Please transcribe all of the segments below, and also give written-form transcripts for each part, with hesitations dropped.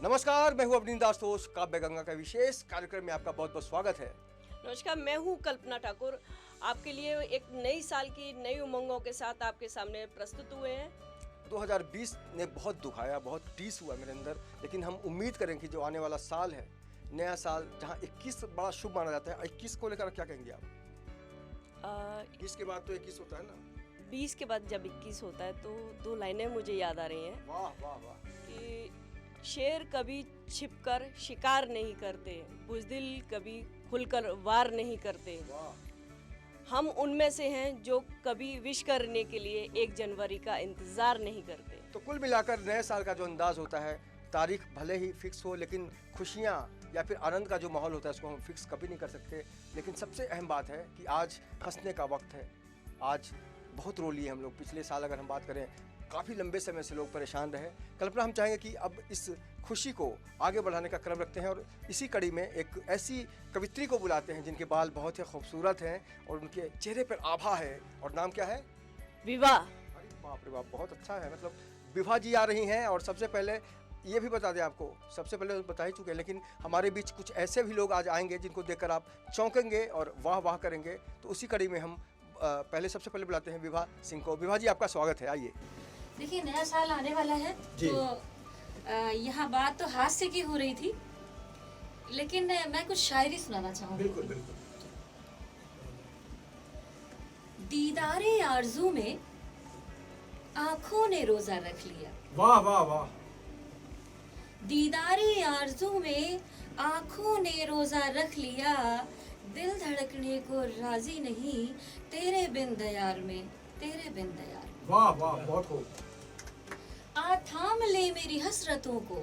नमस्कार, मैं हूं अपनी दास्तोष काव्य गंगा का विशेष कार्यक्रम में आपका बहुत बहुत स्वागत है। नमस्कार, मैं हूँ कल्पना ठाकुर। आपके लिए एक नई साल की नई उमंगों के साथ आपके सामने प्रस्तुत हुए हैं। 2020 ने बहुत दुखाया, बहुत टीस हुआ मेरे अंदर, लेकिन हम उम्मीद करें कि जो आने वाला साल है, नया साल जहां 21 बड़ा शुभ माना जाता है, 21 को लेकर क्या कहेंगे आप? 20 के बाद तो 21 होता है ना? 20 के बाद जब 21 होता है तो दो लाइनें मुझे याद आ रही हैं। वाह वाह वाह। कि शेर कभी छिपकर शिकार नहीं करते, बुज़दिल कभी खुलकर वार नहीं करते। वाह। हम उनमें से हैं जो कभी विश करने के लिए 1 जनवरी का इंतज़ार नहीं करते। तो कुल मिलाकर नए साल का जो अंदाज होता है, तारीख भले ही फिक्स हो, लेकिन खुशियाँ या फिर आनंद का जो माहौल होता है उसको हम फिक्स कभी नहीं कर सकते। लेकिन सबसे अहम बात है कि आज हंसने का वक्त है। आज बहुत रो लिए हम लोग। पिछले साल अगर हम बात करें, काफ़ी लंबे समय से लोग परेशान रहे। कल्पना, हम चाहेंगे कि अब इस खुशी को आगे बढ़ाने का क्रम रखते हैं और इसी कड़ी में एक ऐसी कवित्री को बुलाते हैं जिनके बाल बहुत ही खूबसूरत हैं और उनके चेहरे पर आभा है। और नाम क्या है? विवाह। अरे बाप रे बाप, बहुत अच्छा है। मतलब विभा जी आ रही हैं। और सबसे पहले ये भी बता दें आपको, सबसे पहले तो बता ही चुके हैं, लेकिन हमारे बीच कुछ ऐसे भी लोग आज आएंगे जिनको देखकर आप चौंकेंगे और वाह वाह करेंगे। तो उसी कड़ी में हम सबसे पहले बुलाते हैं विभा सिंह को। विभा जी, आपका स्वागत है, आइए। देखिए, नया साल आने वाला है तो यहाँ बात तो हास्य की हो रही थी, लेकिन मैं कुछ शायरी सुनाना चाहूँगी। बिल्कुल बिल्कुल। दीदारे आरज़ू में आँखों ने रोजा रख लिया। वाह वाह वाह। दीदारे आरज़ू में आँखों ने रोजा रख लिया, दिल धड़कने को राजी नहीं तेरे बिन दयार में, तेरे बिन दयार। वाह वाह, बहुत खूब। आ थाम ले मेरी हसरतों को,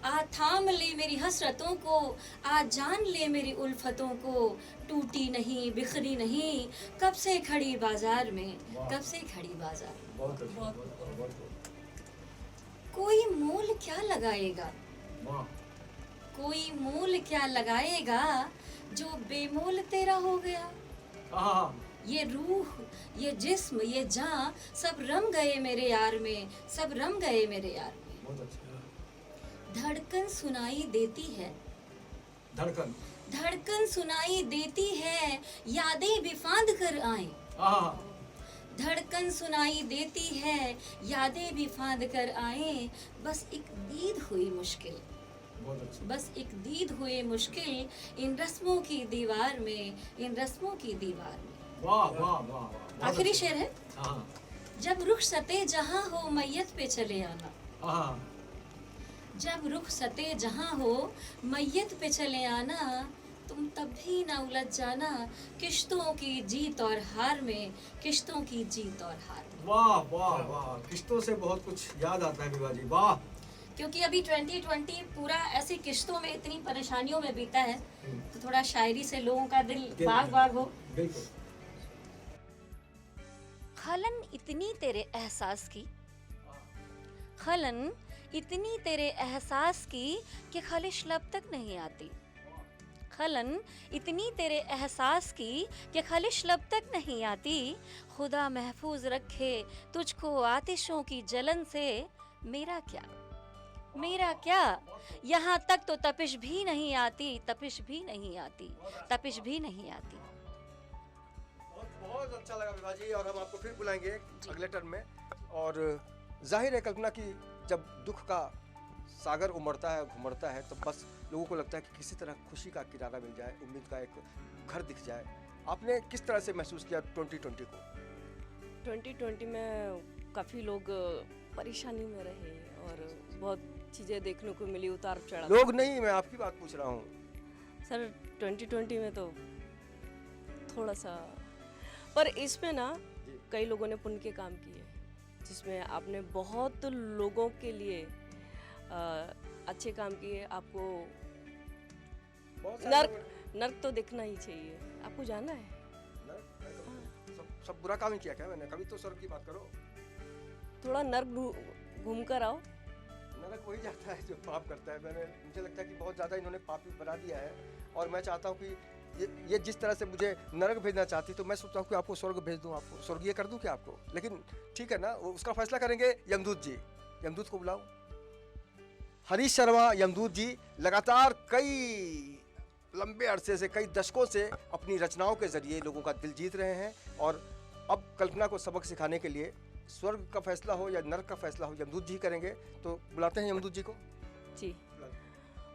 आ थाम ले मेरी हसरतों को, आ जान ले मेरी उल्फतों को, टूटी नहीं बिखरी नहीं कब से खड़ी बाजार में, कब से खड़ी बाजार में। बहुत कोई मोल क्या लगाएगा, वाह। कोई मोल क्या लगाएगा जो बेमोल तेरा हो गया। ये रूह, ये जिस्म, ये जान सब रम गए मेरे यार में, सब रम गए मेरे यार में। बहुत अच्छा। धड़कन सुनाई देती है, धड़कन धड़कन सुनाई देती है, यादें भी फांद कर आए। धड़कन सुनाई देती है, यादें भी फांद कर आए, बस एक दीद हुई मुश्किल, बहुत अच्छा। बस एक दीद हुई मुश्किल इन रस्मों की दीवार में, इन रस्मों की दीवार में। वाह वाह वाह। आखिरी शेर है। जब रुखसते जहां हो मैयत पे चले आना, जब रुखसते जहां हो मैयत पे चले आना, तुम तब भी ना उलझ जाना किश्तों की जीत और हार में, किश्तों की जीत और हार में। वाह वाह वाह, किश्तों से बहुत कुछ याद आता है विभा जी, वाह। क्योंकि अभी 2020 पूरा ऐसी किश्तों में, इतनी परेशानियों में बीता है, तो थोड़ा शायरी से लोगों का दिल बाग बाग हो। बिल्कुल। खलन इतनी तेरे एहसास की, खलन इतनी तेरे एहसास की कि खालिश लब तक नहीं आती। खलन इतनी तेरे एहसास की कि खालिश लब तक नहीं आती। खुदा महफूज रखे तुझको आतिशों की जलन से, मेरा क्या, मेरा क्या। यहाँ तक तो तपिश भी नहीं आती, तपिश भी नहीं आती, तपिश भी नहीं आती। बहुत अच्छा लगा विभा जी, और हम आपको फिर बुलाएंगे अगले टर्म में। और जाहिर है कल्पना की जब दुख का सागर उमड़ता है, घुमड़ता है, तो बस लोगों को लगता है कि किसी तरह खुशी का किनारा मिल जाए, उम्मीद का एक घर दिख जाए। आपने किस तरह से महसूस किया 2020 को? 2020 में काफ़ी लोग परेशानी में रहे और बहुत चीज़ें देखने को मिली, उतार चढ़ाव। लोग नहीं, मैं आपकी बात पूछ रहा हूँ। सर 2020 में तो थोड़ा सा, पर इसमें ना कई लोगों ने पुण्य के काम किए, जिसमें आपने बहुत लोगों के लिए अच्छे काम किए। आपको नर्क तो देखना ही चाहिए, आपको जाना है। सब बुरा काम ही किया क्या मैंने? कभी तो स्वर्ग की बात करो। थोड़ा नर्क घूम कर आओ। नरक वही जाता है जो पाप करता है। मुझे लगता है कि बहुत ज़्यादा इन्होंने पाप बना दिया है, और मैं चाहता हूँ कि ये जिस तरह से मुझे नरक भेजना चाहती, तो मैं सोचता हूँ कि आपको स्वर्ग भेज दूँ, आपको स्वर्गीय कर दूँ क्या आपको? लेकिन ठीक है ना, उसका फैसला करेंगे यमदूत जी। यमदूत को बुलाओ। हरीश शर्मा यमदूत जी लगातार कई लंबे अरसे से, कई दशकों से अपनी रचनाओं के जरिए लोगों का दिल जीत रहे हैं और अब कल्पना को सबक सिखाने के लिए स्वर्ग का फैसला हो या नर्क का फैसला हो यमदूत जी करेंगे। तो बुलाते हैं यमदूत जी को। जी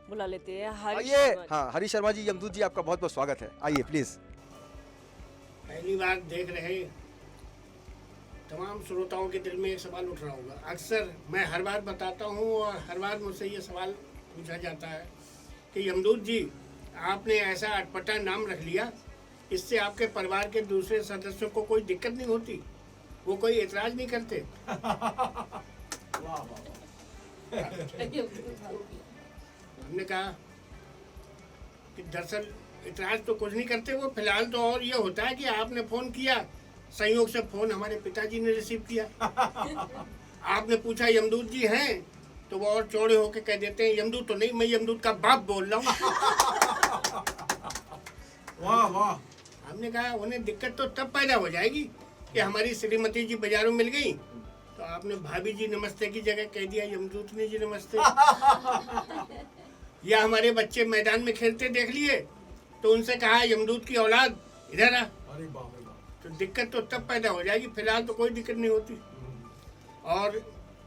बुला लेते हैं हरीश आइए। शर्मा जी। हाँ, हरीश शर्मा जी, यमदूत जी आपका बहुत बहुत स्वागत है, आइए प्लीज़। पहली बार देख रहे तमाम श्रोताओं के दिल में एक सवाल उठ रहा होगा। अक्सर मैं हर बार बताता हूँ और हर बार मुझसे ये सवाल पूछा जाता है कि यमदूत जी, आपने ऐसा अटपटा नाम रख लिया, इससे आपके परिवार के दूसरे सदस्यों को कोई दिक्कत नहीं होती? वो कोई एतराज नहीं करते? हमने कहा कि दरअसल इतराज तो कुछ नहीं करते वो, फिलहाल तो और ये होता है कि आपने फ़ोन किया, संयोग से फ़ोन हमारे पिताजी ने रिसीव किया। आपने पूछा यमदूत जी हैं, तो वो और चौड़े होके कह देते हैं यमदूत तो नहीं, मैं यमदूत का बाप बोल रहा हूँ। वाह वाह। हमने कहा उन्हें दिक्कत तो तब पैदा हो जाएगी कि हमारी श्रीमती जी बाजारों मिल गई, तो आपने भाभी जी नमस्ते की जगह कह दिया यमदूतनी जी नमस्ते। या हमारे बच्चे मैदान में खेलते देख लिए तो उनसे कहा यमदूत की औलाद इधर आ। अरे बाप रे बाप। तो दिक्कत तो तब पैदा हो जाएगी, फिलहाल तो कोई दिक्कत नहीं होती। और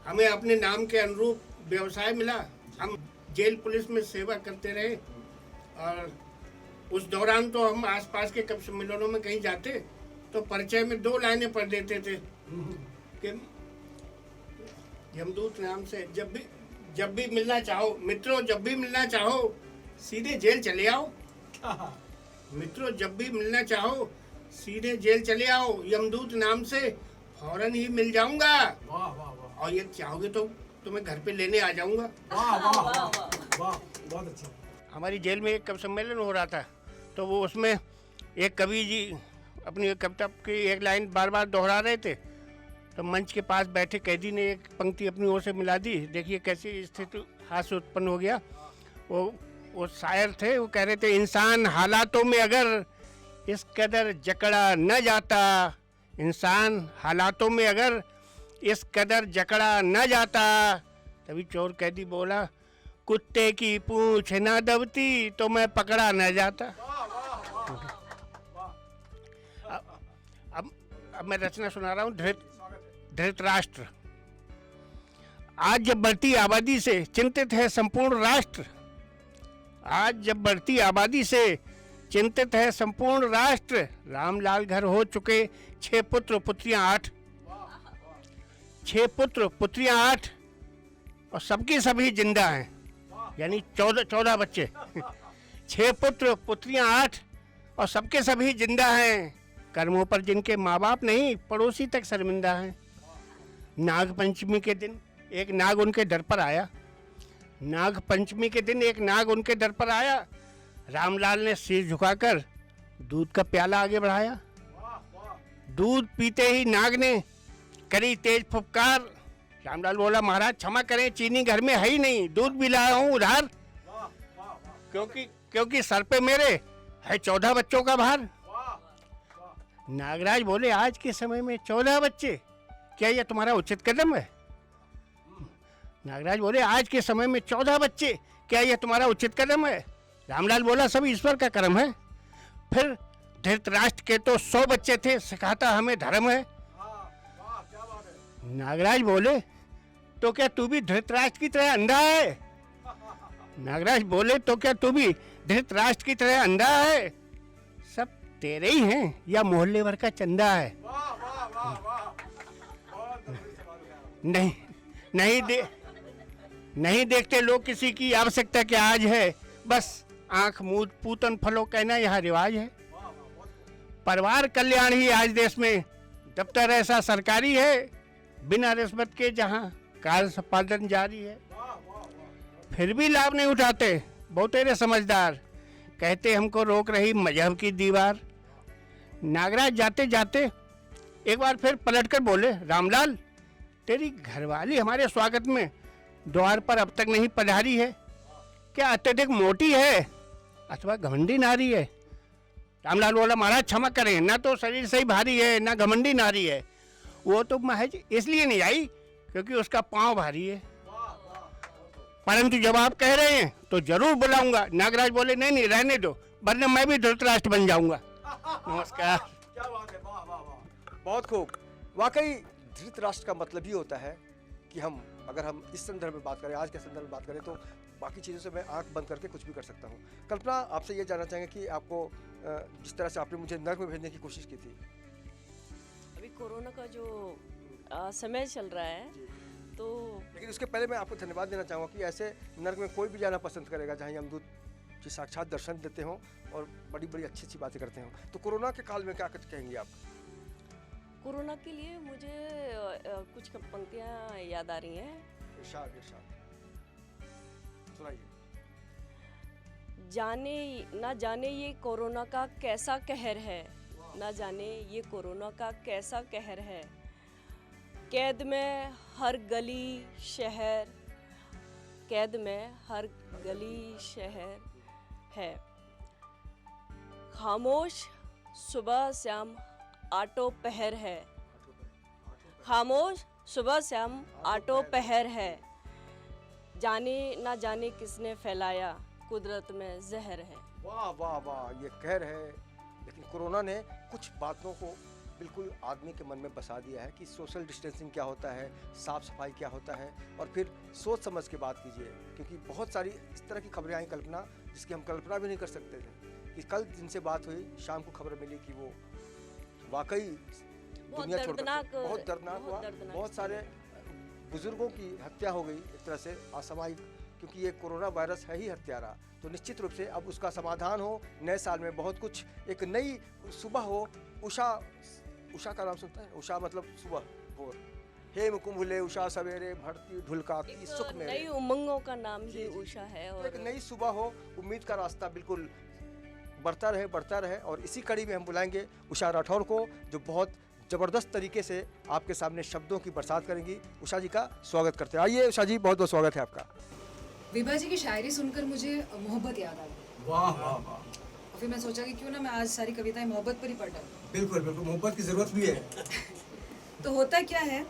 हमें अपने नाम के अनुरूप व्यवसाय मिला, हम जेल पुलिस में सेवा करते रहे और उस दौरान तो हम आसपास के कब सम्मेलनों में कहीं जाते तो परिचय में 2 लाइनें पढ़ देते थे कि यमदूत नाम से जब भी मिलना चाहो मित्रों, जब भी मिलना चाहो सीधे जेल चले आओ। मित्रों, जब भी मिलना चाहो सीधे जेल चले आओ, यमदूत नाम से फौरन ही मिल जाऊंगा। वाह वाह वाह। और ये चाहोगे तो तुम्हें घर पे लेने आ जाऊंगा। वाह वाह वाह वाह, बहुत अच्छा। हमारी जेल में एक कवि सम्मेलन हो रहा था, तो वो उसमें एक कवि जी अपनी कविता की एक लाइन बार बार दोहरा रहे थे, तो मंच के पास बैठे कैदी ने एक पंक्ति अपनी ओर से मिला दी। देखिए कैसी स्थिति हास्य उत्पन्न हो गया। वो शायर थे, वो कह रहे थे इंसान हालातों में अगर इस कदर जकड़ा न जाता, इंसान हालातों में अगर इस कदर जकड़ा न जाता। तभी चोर कैदी बोला कुत्ते की पूंछ न दबती तो मैं पकड़ा न जाता। अब मैं रचना सुना रहा हूँ, धृतराष्ट्र। आज जब बढ़ती आबादी से चिंतित है संपूर्ण राष्ट्र, आज जब बढ़ती आबादी से चिंतित है संपूर्ण राष्ट्र, रामलाल घर हो चुके 6 पुत्र पुत्रियां 8, 6 पुत्र पुत्रियां 8 और सबकी सभी जिंदा हैं, यानी 14 बच्चे। 6 पुत्र पुत्रियां 8 और सबके सभी जिंदा हैं, कर्मों पर जिनके माँ बाप नहीं पड़ोसी तक शर्मिंदा हैं। नाग पंचमी के दिन एक नाग उनके दर पर आया, नाग पंचमी के दिन एक नाग उनके दर पर आया। रामलाल ने सिर झुकाकर दूध का प्याला आगे बढ़ाया। दूध पीते ही नाग ने करी तेज फुफकार। रामलाल बोला महाराज क्षमा करें, चीनी घर में है ही नहीं, दूध भी लाया हूँ उधार, क्योंकि सर पे मेरे है 14 बच्चों का भार। नागराज बोले आज के समय में 14 बच्चे, क्या यह तुम्हारा उचित कदम है? नागराज बोले आज के समय में 14 बच्चे, क्या यह तुम्हारा उचित कदम है? रामलाल बोला सब ईश्वर का कर्म है। फिर धृतराष्ट्र के तो 100 बच्चे थे, सिखाता हमें धर्म है। नागराज बोले तो क्या तू भी धृतराष्ट्र की तरह अंधा है? नागराज बोले तो क्या तू भी धृतराष्ट्र की तरह अंधा है? सब तेरे ही हैं या मोहल्ले भर का चंदा है? नहीं देखते लोग किसी की आवश्यकता क्या आज है, बस आंख मूंद पूतन फलो कहना यहाँ रिवाज है। परिवार कल्याण ही आज देश में दफ्तर ऐसा सरकारी है, बिना रिश्वत के जहाँ कार्य संपादन जारी है। फिर भी लाभ नहीं उठाते बहुतेरे समझदार, कहते हमको रोक रही मजहब की दीवार। नागराज जाते जाते एक बार फिर पलटकर बोले रामलाल, तेरी घरवाली हमारे स्वागत में द्वार पर अब तक नहीं पधारी है, क्या अत्यधिक मोटी है अथवा घमंडी नारी है? रामलाल बोला महाराज क्षमा करें, ना तो शरीर से ही भारी है ना घमंडी नारी है, वो तो महज इसलिए नहीं आई क्योंकि उसका पाँव भारी है। परंतु जब आप कह रहे हैं तो जरूर बुलाऊंगा। नागराज बोले नहीं नहीं रहने दो, वरना मैं भी धृतराष्ट्र बन जाऊंगा। नमस्कार। क्या बात है, वाह वाह वाह, बहुत खूब। वाकई धृतराष्ट्र का मतलब ही होता है कि अगर हम इस संदर्भ में बात करें, आज के संदर्भ में बात करें, तो बाकी चीज़ों से मैं आंख बंद करके कुछ भी कर सकता हूँ। कल्पना, आपसे ये जानना चाहेंगे कि आपको जिस तरह से आपने मुझे नर्क में भेजने की कोशिश की थी, अभी कोरोना का जो समय चल रहा है, तो लेकिन उसके पहले मैं आपको धन्यवाद देना चाहूँगा कि ऐसे नर्क में कोई भी जाना पसंद करेगा जहाँ यमदूत जी साक्षात दर्शन देते हों और बड़ी बड़ी अच्छी अच्छी बातें करते हों। तो कोरोना के काल में क्या कुछ कहेंगी आप? कोरोना के लिए मुझे कुछ पंक्तियाँ याद आ रही हैं। इरशाद इरशाद सुनाइए। ना जाने ये कोरोना का कैसा कहर है, ना जाने ये कोरोना का कैसा कहर है। कैद में हर गली शहर, कैद में हर गली शहर है। खामोश सुबह शाम आटो पहर है, खामोश सुबह शाम आटो पहर है। जाने ना जाने किसने फैलाया, कुदरत में जहर है। वाह वाह वाह, ये कहर है। लेकिन कोरोना ने कुछ बातों को बिल्कुल आदमी के मन में बसा दिया है कि सोशल डिस्टेंसिंग क्या होता है, साफ सफाई क्या होता है, और फिर सोच समझ के बात कीजिए, क्योंकि बहुत सारी इस तरह की खबरें आई कल्पना, जिसकी हम कल्पना भी नहीं कर सकते थे। कि कल जिनसे बात हुई, शाम को खबर मिली कि वो वाकई दुनिया छोड़ करके, बहुत दर्दनाक हुआ। बहुत सारे बुजुर्गों की हत्या हो गई एक तरह से असामयिक, क्योंकि ये कोरोना वायरस है ही हत्यारा। तो निश्चित रूप से अब उसका समाधान हो, नए साल में बहुत कुछ, एक नई सुबह हो। उषा का नाम सुनता है? उषा मतलब सुबह, भोर। हेम कुंभले उषा सवेरे, भरती ढुलका की सुख में, नई उमंगों का नाम ही उषा है। तो और एक नई सुबह हो, उम्मीद का रास्ता बिल्कुल बढ़ता रहे। और इसी कड़ी में हम बुलाएंगे उषा राठौर को, जो बहुत ज़बरदस्त तरीके से आपके सामने शब्दों की बरसात करेंगी। उषा जी का स्वागत करते हैं। आइए उषा जी, बहुत बहुत स्वागत है आपका। विभा जी की शायरी सुनकर मुझे मोहब्बत याद आ गई, वाह वाह वाह, और फिर मैं सोचा कि क्यों ना मैं आज सारी कविताएं मोहब्बत पर ही पढ़ डालूं। बिल्कुल बिल्कुल, मोहब्बत की जरूरत भी है। तो होता क्या है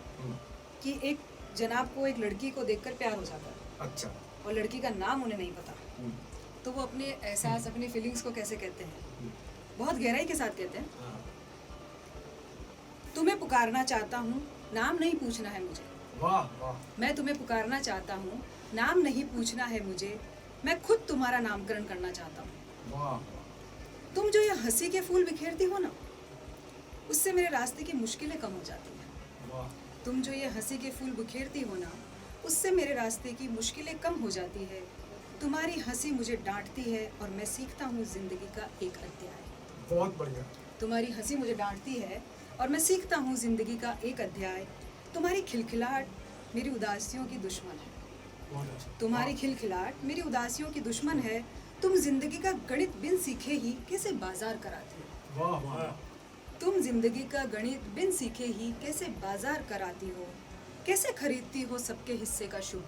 कि एक जनाब को एक लड़की को देखकर प्यार हो जाता है, अच्छा, और लड़की का नाम उन्हें नहीं पता, तो वो अपने एहसास, अपनी फीलिंग्स को कैसे कहते हैं, बहुत गहराई के साथ कहते हैं। हाँ, तुम्हें पुकारना चाहता हूँ, नाम नहीं पूछना है मुझे। वाह वाह, मैं तुम्हें पुकारना चाहता हूँ, नाम नहीं पूछना है मुझे। मैं खुद तुम्हारा नामकरण करना चाहता हूँ। वाह तुम जो ये हंसी के फूल बिखेरती हो ना, उससे मेरे रास्ते की मुश्किलें कम हो जाती हैं। वाह, तुम जो ये हंसी के फूल बिखेरती हो ना, उससे मेरे रास्ते की मुश्किलें कम हो जाती है। तुम्हारी हंसी मुझे डांटती है और मैं सीखता हूँ जिंदगी का एक अध्याय। बहुत बढ़िया। तुम्हारी हंसी मुझे डांटती है और मैं सीखता हूँ जिंदगी का एक अध्याय। तुम्हारी खिलखिलाहट मेरी उदासियों की दुश्मन है। बहुत अच्छा। तुम्हारी खिलखिलाहट मेरी उदासियों की दुश्मन है। तुम जिंदगी का गणित बिन सीखे ही कैसे बाजार कराती हो। वाह वाह, तुम जिंदगी का गणित बिन सीखे ही कैसे बाजार कराती हो। कैसे खरीदती हो सबके हिस्से का शुभ,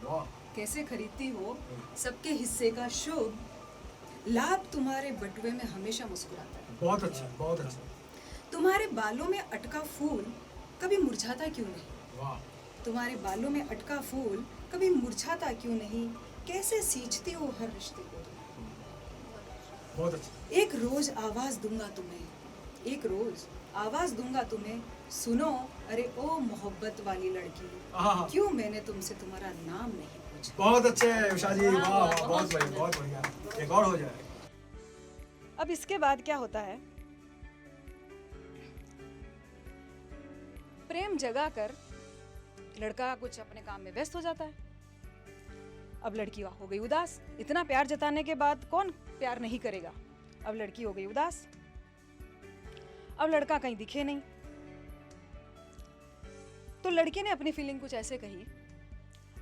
वाह, कैसे खरीदती हो सबके हिस्से का शुभ। लाभ तुम्हारे बटुए में हमेशा मुस्कुराता है। बहुत अच्छा, बहुत अच्छा। तुम्हारे बालों में अटका फूल कभी मुरझाता क्यों नहीं। वाह, तुम्हारे बालों में अटका फूल कभी मुरझाता क्यों नहीं। कैसे सींचती हो हर रिश्ते को तुम। बहुत अच्छा। एक रोज आवाज दूंगा तुम्हें, एक रोज आवाज दूंगा तुम्हें। सुनो अरे ओ मोहब्बत वाली लड़की, हाँ, क्यों मैंने तुमसे तुम्हारा नाम नहीं पूछा। बहुत अच्छे उषा जी, वाह वाह, बहुत बढ़िया, बहुत बढ़िया। एक और हो जाए। अब इसके बाद क्या होता है, प्रेम जगा कर लड़का कुछ अपने काम में व्यस्त हो जाता है। अब लड़की हो गई उदास। इतना प्यार जताने के बाद कौन प्यार नहीं करेगा। अब लड़की हो गई उदास, अब लड़का कहीं दिखे नहीं। तो लड़की ने अपनी फीलिंग कुछ ऐसे कही,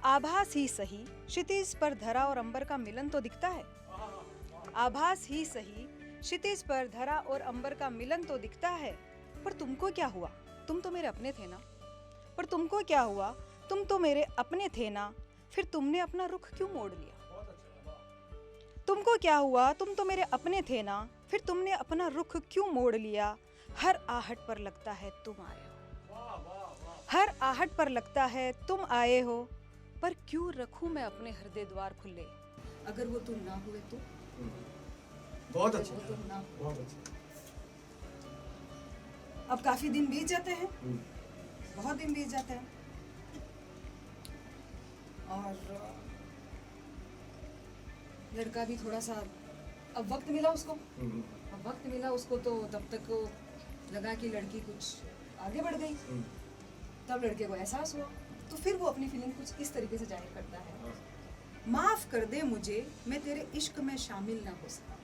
आभास ही सही क्षितिज पर धरा और अंबर का मिलन तो दिखता है। आभास ही सही क्षितिज पर धरा और अंबर का मिलन तो दिखता है। पर तुमको क्या हुआ, तुम तो मेरे अपने थे ना। पर तुमको क्या हुआ, तुम तो मेरे अपने थे ना। फिर तुमने अपना रुख क्यों मोड़ लिया। तुमको क्या हुआ, तुम तो मेरे अपने थे ना। फिर तुमने अपना रुख क्यों मोड़ लिया। हर आहट पर लगता है तुम आए हो, हर आहट पर लगता है तुम आए हो। पर क्यों रखूं मैं अपने हृदय द्वार खुले, अगर वो तुम ना हुए तो। बहुत अच्छे, वो तुम ना हुए। बहुत अच्छे। अब काफी दिन बीत जाते हैं, बहुत दिन बीत जाते हैं, और लड़का भी थोड़ा सा, अब वक्त मिला उसको, अब वक्त मिला उसको, तो तब तक को लगा कि लड़की कुछ आगे बढ़ गई। तब लड़के को एहसास हुआ, तो फिर वो अपनी फीलिंग कुछ इस तरीके से जाहिर करता है, माफ कर दे मुझे, मैं तेरे इश्क में शामिल ना हो सका।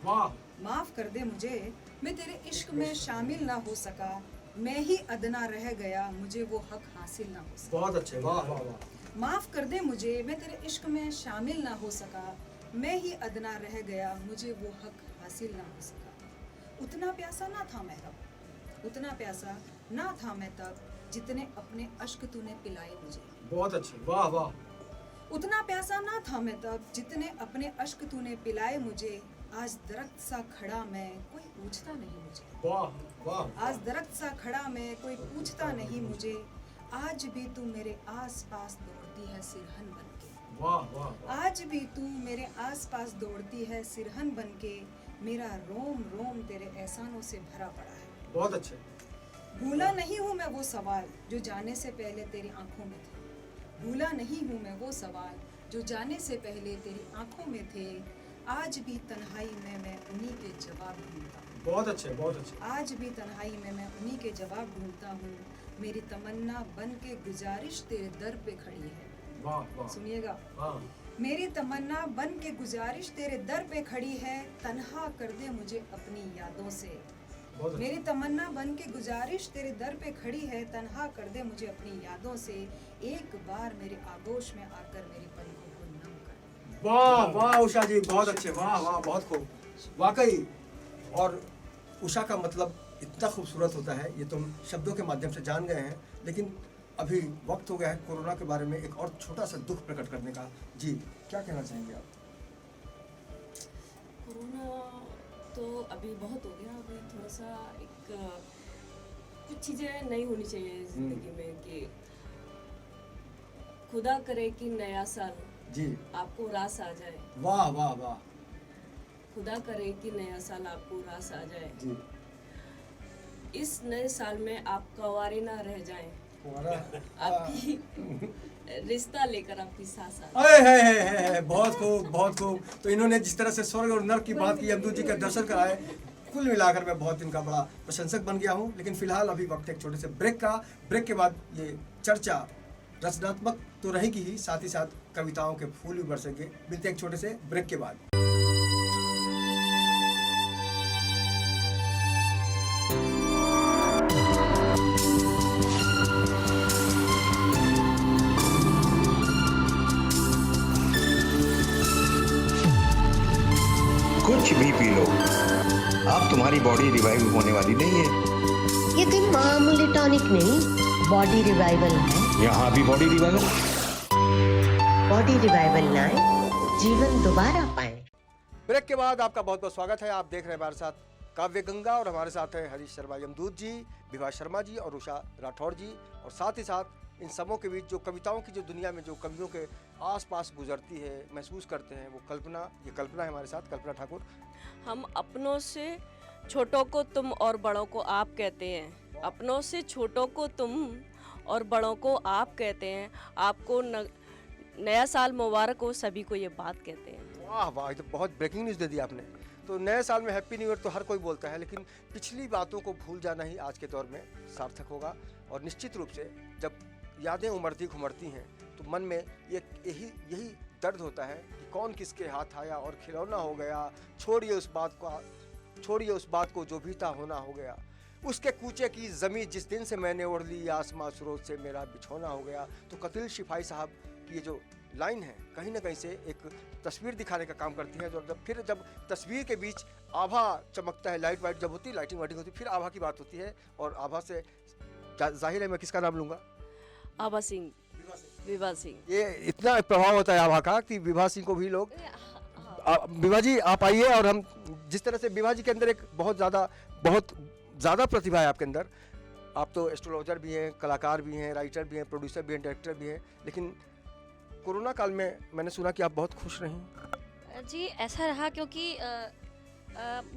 वाह, माफ कर दे मुझे, मैं तेरे इश्क में शामिल ना हो सका, मैं ही अदना रह गया, मुझे वो हक हासिल ना हो सका। बहुत अच्छे, वाह वाह वाह। माफ कर दे मुझे, मैं तेरे इश्क में शामिल ना हो सका, मैं ही अदना रह गया, मुझे वो हक हासिल ना हो सका। उतना प्यासा ना था मैं तब, उतना प्यासा ना था मैं तब, जितने अपने अश्क तूने पिलाए मुझे। बहुत अच्छे, वाह वाह। उतना प्यासा ना था मैं तब, जितने अपने अश्क तूने पिलाए मुझे, आज दरख्त सा खड़ा मैं, कोई पूछता नहीं मुझे। वाह वाह। आज दरख्त सा खड़ा मैं, कोई पूछता नहीं मुझे, आज भी तू मेरे आस पास दौड़ती है सिरहन बन के। वाह वाह। आज भी तू मेरे आस पास दौड़ती है सिरहन बन के, मेरा रोम रोम तेरे एहसानों से भरा पड़ा है। बहुत अच्छे। भूला नहीं हूँ मैं वो सवाल जो जाने से पहले तेरी आंखों में थे, भूला नहीं हूँ मैं वो सवाल जो जाने से पहले तेरी आंखों में थे, आज भी तन्हाई में मैं उन्हीं के जवाब ढूंढता हूँ। बहुत अच्छे, बहुत अच्छे। आज भी तन्हाई में मैं उन्हीं के जवाब ढूंढता हूँ, मेरी तमन्ना बन के गुजारिश तेरे दर पे खड़ी है। वाह वाह। सुनिएगा, हाँ, मेरी तमन्ना बन के गुजारिश तेरे दर पे खड़ी है, तन्हा कर दे मुझे अपनी यादों से। बहुत अच्छे। मेरी तमन्ना बन के गुजारिश तेरे दर पे खड़ी है, तन्हा कर दे मुझे अपनी यादों से, एक बार मेरे आगोश में आकर मेरी पलकों को नम कर दे। वाह वाह उषा जी, बहुत अच्छे, वाह वाह, बहुत खूब वाकई। और उषा का मतलब इतना खूबसूरत होता है, ये तुम शब्दों के माध्यम से जान गए हैं, लेकिन अभी वक्त हो गया है कोरोना के बारे में एक और छोटा सा दुख प्रकट करने का। जी, क्या कहना चाहेंगे आप? कोरोना तो अभी बहुत हो गया, अभी थोड़ा सा एक कुछ चीज़ें नहीं होनी चाहिए ज़िंदगी में, कि खुदा करे कि नया साल जी, आपको रास आ जाए, वाह वाह वाह। खुदा करे कि नया साल आपको रास आ जाए, जी, इस नए साल में आप कंवारे ना रह जाएं, हमारा आपकी रिश्ता लेकर आपकी सास आ अरे है, बहुत खूब, बहुत खूब। तो इन्होंने जिस तरह से स्वर्ग और नर्क की बात की, अमदूत जी के दर्शन कराए, कुल मिलाकर मैं बहुत इनका बड़ा प्रशंसक बन गया हूँ। लेकिन फिलहाल अभी वक्त एक छोटे से ब्रेक का, ब्रेक के बाद ये चर्चा रचनात्मक तो रहेगी ही, साथ ही साथ कविताओं के फूल भी बरसेंगे। मिलते हैं एक छोटे से ब्रेक के बाद। कुछ भी पी लो, अब तुम्हारी बॉडी रिवाइव होने वाली नहीं है। ये कोई मामूली टॉनिक नहीं, बॉडी रिवाइवल है। यहाँ भी बॉडी रिवाइवल। बॉडी रिवाइवल लाए, जीवन दोबारा पाए। ब्रेक के बाद आपका बहुत बहुत स्वागत है। आप देख रहे हैं हमारे साथ काव्य गंगा, और हमारे साथ है हरीश शर्मा यमदूत जी, विभा शर्मा जी और उषा राठौर जी। और साथ ही साथ इन सबों के बीच जो कविताओं की जो दुनिया में जो कवियों के आसपास गुजरती है, महसूस करते हैं, वो कल्पना, ये कल्पना है हमारे साथ, कल्पना ठाकुर। हम अपनों से छोटों को तुम और बड़ों को आप कहते हैं, अपनों से छोटों को तुम और बड़ों को आप कहते हैं, आपको नया साल मुबारक हो, सभी को ये बात कहते हैं। वाह वाह, ये तो बहुत ब्रेकिंग न्यूज़ दे दी आपने। तो नए साल में हैप्पी न्यू ईयर तो हर कोई बोलता है, लेकिन पिछली बातों को भूल जाना ही आज के दौर में सार्थक होगा। और निश्चित रूप से जब यादें उमड़ती घुमड़ती हैं तो मन में यही दर्द होता है कि कौन किसके हाथ आया और खिलौना हो गया, छोड़िए उस बात को जो बीता होना हो गया, उसके कूचे की ज़मीं जिस दिन से मैंने ओढ़ ली, आसमां सुरोज से मेरा बिछौना हो गया। तो कतिल शिफाई साहब की ये जो लाइन है कहीं ना कहीं से एक तस्वीर दिखाने का काम करती है। जब तस्वीर के बीच आभा चमकता है, लाइट वाइट जब होती है, लाइटिंग वाइटिंग होती है, फिर आभा की बात होती है। और आभा से जाहिर है मैं किसका नाम लूँगा? आभा सिंह, विभा सिंह। ये इतना प्रभाव होता है आभा का कि विभा सिंह को भी लोग, विभा जी आप आइए। और हम जिस तरह से विभा जी के अंदर एक बहुत ज़्यादा प्रतिभा है आपके अंदर। आप तो एस्ट्रोलॉजर भी हैं, कलाकार भी हैं, राइटर भी हैं, प्रोड्यूसर भी हैं, डायरेक्टर भी हैं, लेकिन कोरोना काल में मैंने सुना कि आप बहुत खुश रहीं। जी ऐसा रहा क्योंकि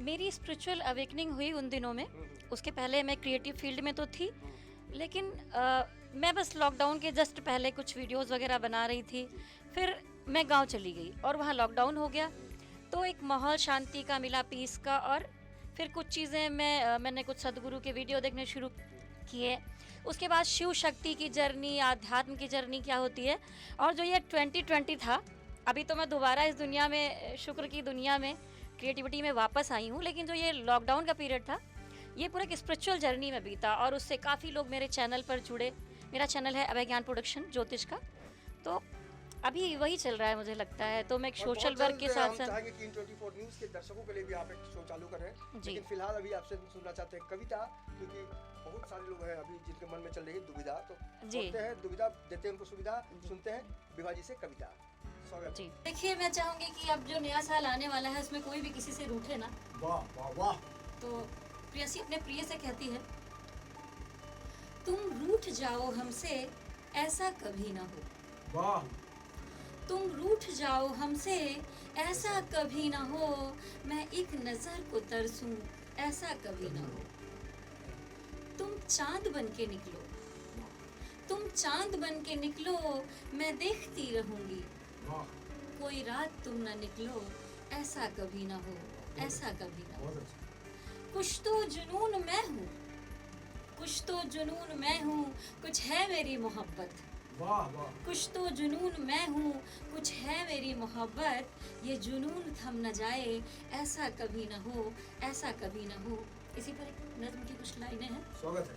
मेरी स्पिरिचुअल अवेकनिंग हुई उन दिनों में। उसके पहले मैं क्रिएटिव फील्ड में तो थी, लेकिन मैं बस लॉकडाउन के जस्ट पहले कुछ वीडियोस वगैरह बना रही थी। फिर मैं गांव चली गई और वहाँ लॉकडाउन हो गया, तो एक माहौल शांति का मिला, पीस का। और फिर कुछ चीज़ें मैंने कुछ सदगुरु के वीडियो देखने शुरू किए। उसके बाद शिव शक्ति की जर्नी, आध्यात्म की जर्नी क्या होती है। और जो ये 2020 था, अभी तो मैं दोबारा इस दुनिया में, शुक्र की दुनिया में, क्रिएटिविटी में वापस आई हूँ। लेकिन जो ये लॉकडाउन का पीरियड था, ये पूरा एक स्पिरिचुअल जर्नी में बीता और उससे काफ़ी लोग मेरे चैनल पर जुड़े। मेरा चैनल है अभय ज्ञान प्रोडक्शन ज्योतिष का, तो अभी वही चल रहा है मुझे लगता है। तो मैं एक सोशल वर्क के साथ साथ चाहेंगे कि इन 24 न्यूज़ के दर्शकों के लिए भी आप एक शो चालू करें। जी। लेकिन फिलहाल अभी आपसे सुनना चाहते हैं कविता, क्योंकि बहुत सारे लोग हैं अभी जिनके मन में चल रही है दुविधा। तो जी। सुनते हैं दुविधा, देते हैं उनको सुविधा, सुनते हैं विभा जी से कविता। स्वागत। जी देखिए, मैं चाहूँगी कि अब जो नया साल आने वाला है उसमें कोई भी किसी से रूठे ना। वाह वाह वाह। तो प्रियसी अपने प्रिय से कहती है, तुम रूठ जाओ हमसे ऐसा कभी ना हो। वाह। तुम रूठ जाओ हमसे ऐसा कभी ना हो, मैं एक नजर को तरसूं ऐसा कभी ना हो। तुम चांद बन के निकलो, तुम चांद बन के निकलो, मैं देखती रहूंगी। कोई रात तुम ना निकलो ऐसा कभी ना हो, ऐसा कभी ना हो। कुछ तो जुनून मैं हूँ, कुछ तो जुनून मैं हूँ, कुछ है मेरी मोहब्बत। वाह वाह। कुछ तो जुनून मैं हूँ, कुछ है मेरी मोहब्बत। ये जुनून थम न जाए ऐसा कभी ना हो, ऐसा कभी ना हो। इसी पर एक नज़्म की कुछ लाइनें हैं। स्वागत है।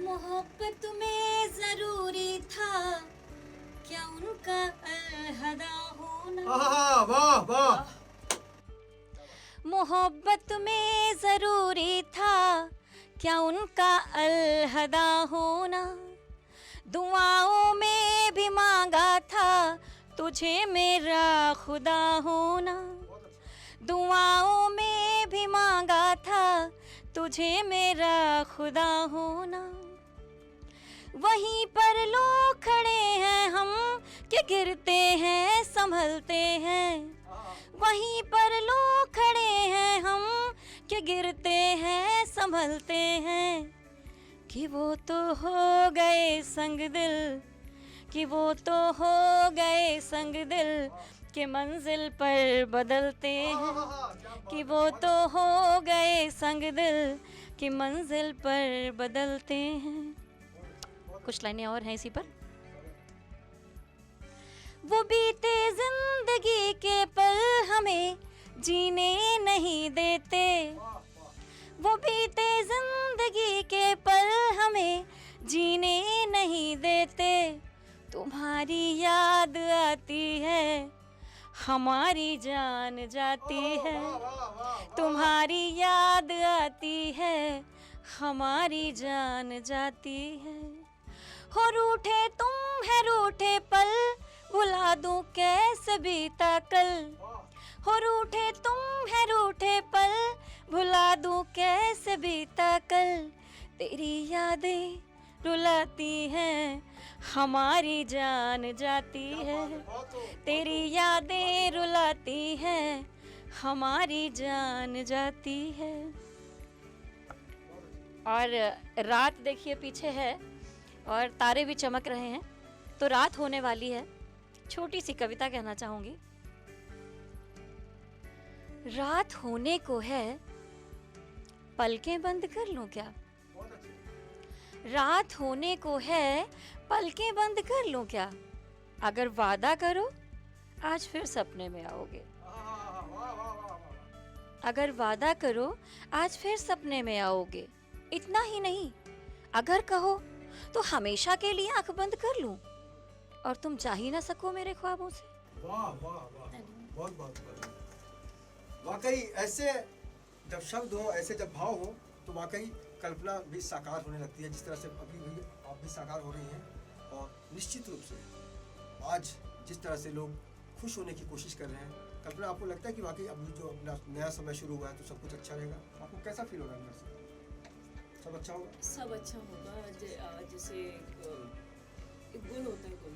मोहब्बत में जरूरी था क्या उनका अलहदा होना। वाह वाह। मोहब्बत में जरूरी था क्या उनका अलहदा होना। दुआओं में भी मांगा था तुझे मेरा खुदा होना। दुआओं में भी मांगा था तुझे मेरा खुदा होना। वहीं पर लोग खड़े हैं हम कि गिरते हैं संभलते हैं। वहीं पर लोग खड़े हैं हम कि गिरते हैं संभलते हैं। कि वो तो हो गए संग दिल, कि वो तो हो गए संग दिल के मंजिल पर बदलते हैं। कि वो तो हो गए संग दिल की मंजिल पर बदलते हैं। कुछ लाइनें और हैं इसी पर। वो बीते जिंदगी के पल हमें जीने नहीं देते। वो बीते जिंदगी के पल हमें जीने नहीं देते। तुम्हारी याद आती है हमारी जान जाती है। तुम्हारी याद आती है हमारी जान जाती है। हो रूठे तुम है रूठे पल, भुला दूं कैसे बीता कल। हो रूठे तुम है रूठे पल, भुला दूं कैसे बीता कल। तेरी यादें रुलाती हैं हमारी जान जाती है। तेरी यादें रुलाती हैं हमारी जान जाती है। और रात देखिए पीछे है और तारे भी चमक रहे हैं, तो रात होने वाली है। छोटी सी कविता कहना चाहूंगी। रात होने को है, पलकें बंद कर लूं क्या। रात होने को है, पलकें बंद कर लूं क्या। अगर वादा करो आज फिर सपने में आओगे। अगर वादा करो आज फिर सपने में आओगे। इतना ही नहीं, अगर कहो तो हमेशा के लिए आंख बंद कर लूं और तुम जा ही ना सको मेरे ख्वाबों से। वाह वाह वाह, बहुत बहुत वाकई ऐसे जब शब्द हो, ऐसे जब भाव हो, तो वाकई कल्पना भी साकार होने लगती है। जिस तरह से अभी भी आप भी साकार हो रही हैं। और निश्चित रूप से आज जिस तरह से लोग खुश होने की कोशिश कर रहे हैं, कल्पना आपको लगता है कि वाकई अभी जो अपना नया समय शुरू हुआ है तो सब कुछ अच्छा रहेगा? आपको कैसा फील हो रहा है अंदर से? सब अच्छा होगा? सब अच्छा होगा। जैसे एक गुण होता है कोई,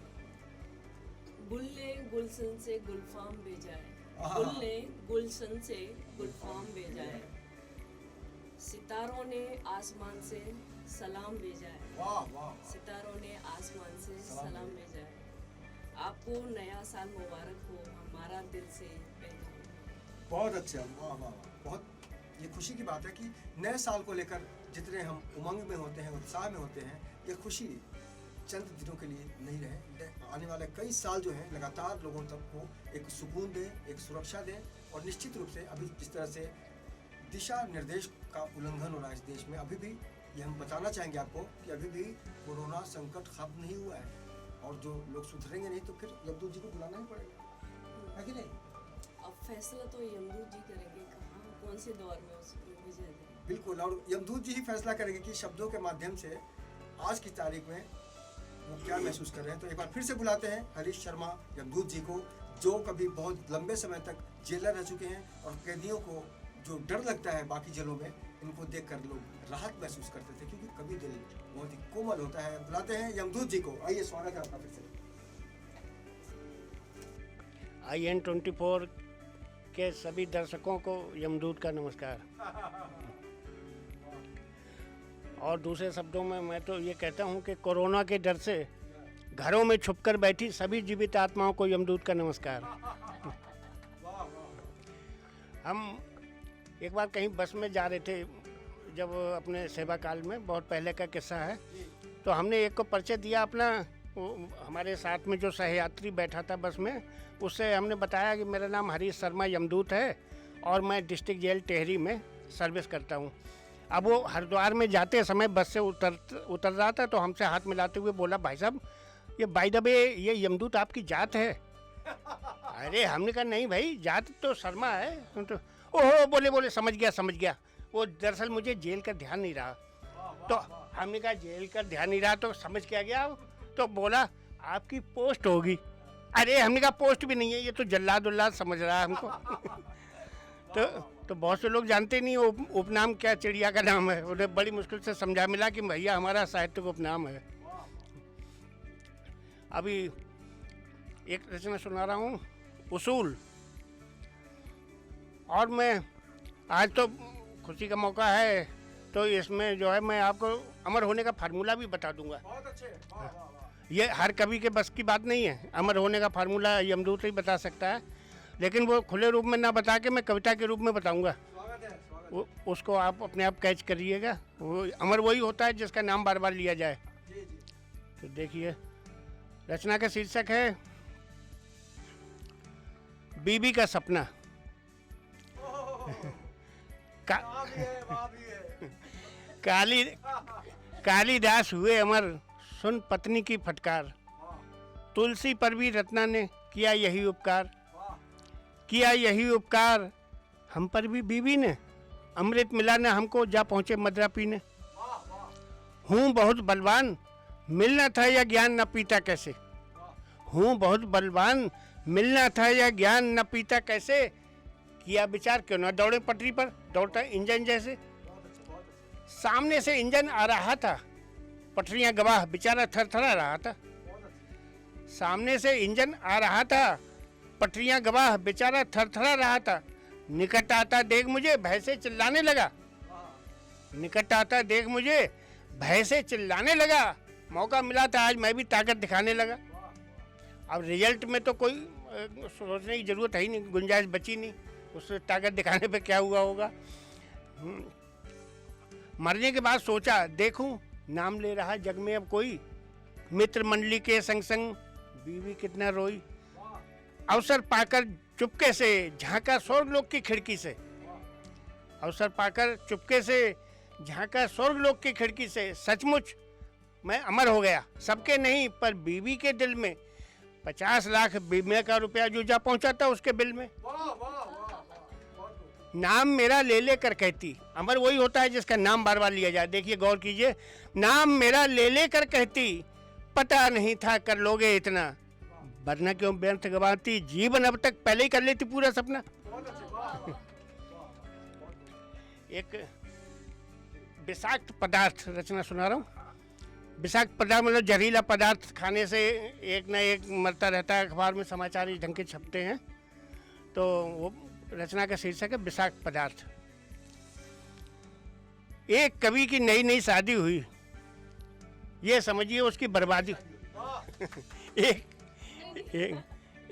गुल ने गुलशन से गुलफाम भेजा है, गुल ने गुलशन से गुलफाम भेजा है, सितारों ने आसमान से सलाम भेजा है, वाह वाह, सितारों ने आसमान से सलाम भेजा है। आपको नया साल मुबारक हो, हमारा दिल से पैगाम। बहुत अच्छा, वाह वाह वाह, बहुत ये खुशी की बात है कि नए साल को लेकर जितने हम उमंग में होते हैं, उत्साह में होते हैं, ये खुशी चंद दिनों के लिए नहीं रहे, आने वाले कई साल जो हैं लगातार लोगों तक को एक सुकून दे, एक सुरक्षा दे। और निश्चित रूप से अभी जिस तरह से दिशा निर्देश का उल्लंघन हो रहा है इस देश में, अभी भी ये हम बताना चाहेंगे आपको कि अभी भी कोरोना संकट खत्म नहीं हुआ है, और जो लोग सुधरेंगे नहीं तो फिर यमदूत जी को बुलाना ही पड़ेगा, है कि नहीं? अब फैसला तो यमदूत जी करेंगे, कहाँ कौन से दौर में उसको भेजा जाए। बिल्कुल, और यमदूत जी ही फैसला करेंगे कि शब्दों के माध्यम से आज की तारीख में वो क्या महसूस कर रहे हैं। तो एक बार फिर से बुलाते हैं हरीश शर्मा यमदूत जी को, जो कभी बहुत लंबे समय तक जेलर रह चुके हैं, और कैदियों को जो डर लगता है बाकी जेलों में, इनको देखकर लोग राहत महसूस करते थे, क्योंकि कभी दिल बहुत ही कोमल होता है। बुलाते हैं यमदूत जी को, आइए, स्वागत है आपका फिर से। IN24 के सभी दर्शकों को यमदूत का नमस्कार। और दूसरे शब्दों में मैं तो ये कहता हूँ कि कोरोना के डर से घरों में छुपकर बैठी सभी जीवित आत्माओं को यमदूत का नमस्कार। हम एक बार कहीं बस में जा रहे थे, जब अपने सेवा काल में, बहुत पहले का किस्सा है, तो हमने एक को परिचय दिया अपना, हमारे साथ में जो सहयात्री बैठा था बस में, उससे हमने बताया कि मेरा नाम हरीश शर्मा यमदूत है और मैं डिस्ट्रिक्ट जेल टेहरी में सर्विस करता हूँ। अब वो हरिद्वार में जाते समय बस से उतर रहा था, तो हमसे हाथ मिलाते हुए बोला, भाई साहब ये बाय द वे ये यमदूत आपकी जात है? अरे हमने कहा नहीं भाई, जात तो शर्मा है। तो ओहो, बोले समझ गया। वो दरअसल मुझे जेल का ध्यान नहीं रहा, तो हमने कहा जेल का ध्यान नहीं रहा तो समझ क्या गया? तो बोला आपकी पोस्ट होगी। अरे हमने कहा पोस्ट भी नहीं है, ये तो जल्लाद उल्लाद समझ रहा है हमको। तो बहुत से लोग जानते नहीं उपनाम क्या चिड़िया का नाम है। उन्हें बड़ी मुश्किल से समझा मिला कि भैया हमारा साहित्यिक उपनाम है। अभी एक रचना सुना रहा हूँ, उसूल। और मैं आज तो खुशी का मौका है, तो इसमें जो है मैं आपको अमर होने का फार्मूला भी बता दूंगा। बहुत अच्छे, ये हर कवि के बस की बात नहीं है, अमर होने का फार्मूला यमदूत ही बता सकता है, लेकिन वो खुले रूप में ना बता के मैं कविता के रूप में बताऊंगा। उसको आप अपने आप कैच करिएगा। वो अमर वही होता है जिसका नाम बार बार लिया जाए। तो देखिए, रचना का शीर्षक है बीबी का सपना। कालिदास हुए अमर, सुन पत्नी की फटकार। तुलसी पर भी रत्ना ने किया यही उपकार, हम पर भी बीवी ने अमृत मिला न हमको, जा पहुंचे मदरा पीने। हूँ बहुत बलवान, मिलना था या ज्ञान न पीता कैसे। हूँ बहुत बलवान, मिलना था या ज्ञान न पीता कैसे। किया विचार क्यों न दौड़े पटरी पर, दौड़ता इंजन जैसे। सामने से इंजन आ रहा था, पटरियां गवाह, बेचारा थरथरा रहा था। सामने से इंजन आ रहा था, पटरियां गवाह, बेचारा थरथरा रहा था। निकट आता देख मुझे, भय से चिल्लाने लगा। निकट आता देख मुझे, भय से चिल्लाने लगा। मौका मिला था आज मैं भी ताकत दिखाने लगा। अब रिजल्ट में तो कोई सोचने की जरूरत है ही नहीं, गुंजाइश बची नहीं। उस ताकत दिखाने पे क्या हुआ होगा। मरने के बाद सोचा, देखूं नाम ले रहा जग में अब कोई। मित्र मंडली के संग संग बीवी कितना रोई। अवसर पाकर चुपके से झांका स्वर्गलोक की खिड़की से। अवसर पाकर चुपके से झांका स्वर्गलोक की खिड़की से। सचमुच मैं अमर हो गया, सबके नहीं पर बीवी के दिल में। 50 लाख बीमे का रुपया जो जा पहुंचा था उसके बिल में। नाम मेरा ले ले कर कहती, अमर वही होता है जिसका नाम बार बार लिया जाए। देखिए गौर कीजिए, नाम मेरा ले ले कर कहती, पता नहीं था कर लोगे इतना, वरना क्यों व्यर्थ गवाती, जीवन अब तक पहले ही कर लेती पूरा सपना। एक विषाक्त पदार्थ रचना सुना रहा हूँ। विषाक्त पदार्थ मतलब जहरीला पदार्थ खाने से एक ना एक मरता रहता है। अखबार में समाचार इस ढंग के छपते हैं। तो वो रचना का शीर्षक है विषाक्त पदार्थ। एक कवि की नई नई शादी हुई, ये समझिए उसकी बर्बादी।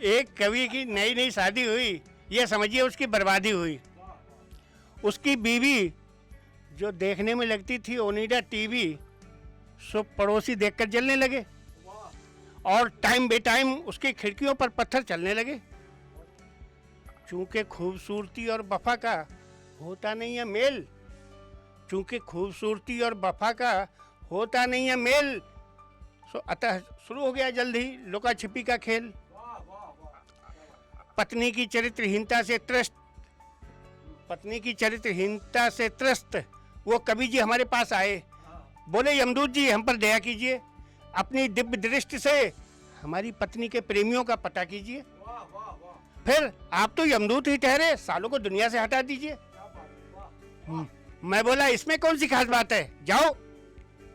एक कवि की नई नई शादी हुई, ये समझिए उसकी बर्बादी हुई। उसकी बीवी जो देखने में लगती थी ओनिडा टीवी, सो पड़ोसी देखकर जलने लगे और टाइम बे टाइम उसकी खिड़कियों पर पत्थर चलने लगे। चूंकि खूबसूरती और वफा का होता नहीं है मेल, चूंकि खूबसूरती और वफा का होता नहीं है मेल, सो अतः शुरू हो गया जल्द ही लुका छिपी का खेल। पत्नी की चरित्रहीनता से त्रस्त, पत्नी की चरित्रहीनता से त्रस्त वो कवि जी हमारे पास आए। बोले यमदूत जी हम पर दया कीजिए, अपनी दिव्य दृष्टि से हमारी पत्नी के प्रेमियों का पता कीजिए। फिर आप तो यमदूत ही ठहरे, सालों को दुनिया से हटा दीजिए। मैं बोला इसमें कौन सी खास बात है, जाओ।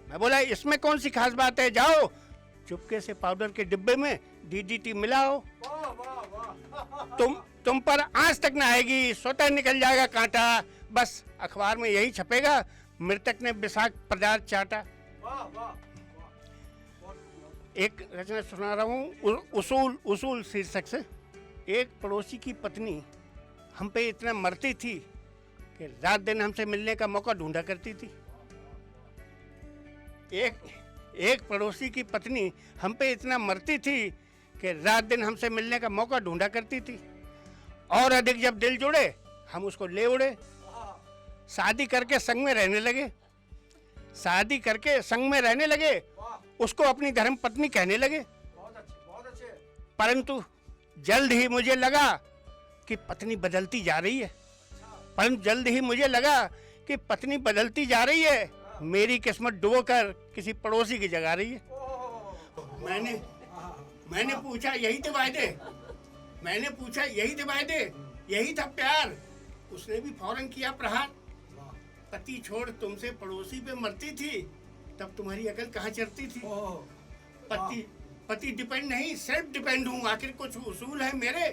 मैं बोला इसमें कौन सी खास बात है, जाओ चुपके से पाउडर के डिब्बे में डीडीटी मिलाओ। तुम पर आंच तक न आएगी, स्वतः निकल जाएगा कांटा। बस अखबार में यही छपेगा, मृतक ने विषाक्त पदार्थ चाटा। एक रचना सुना रहा हूँ उसूल शीर्षक से। एक पड़ोसी की पत्नी हम पे इतना मरती थी कि रात दिन हमसे मिलने का मौका ढूंढा करती थी। एक पड़ोसी की पत्नी हम पे इतना मरती थी कि रात दिन हमसे मिलने का मौका ढूंढा करती थी। और अधिक जब दिल जुड़े हम उसको ले उड़े। शादी करके संग में रहने लगे, शादी करके संग में रहने लगे, उसको अपनी धर्म पत्नी कहने लगे। परंतु जल्द ही मुझे लगा कि पत्नी बदलती जा रही है, परंतु जल्द ही मुझे लगा कि पत्नी बदलती जा रही है, मेरी किस्मत डुबोकर किसी पड़ोसी की जगा रही है। मैंने पूछा यही थे वायदे, मैंने पूछा यही थे वायदे, यही था प्यार। उसने भी फौरन किया प्रहार। पति छोड़ तुमसे पड़ोसी पे मरती थी, तब तुम्हारी अकल कहाँ चढ़ती थी। पति डिपेंड नहीं, सेल्फ डिपेंड हूँ। आखिर कुछ उसूल है मेरे,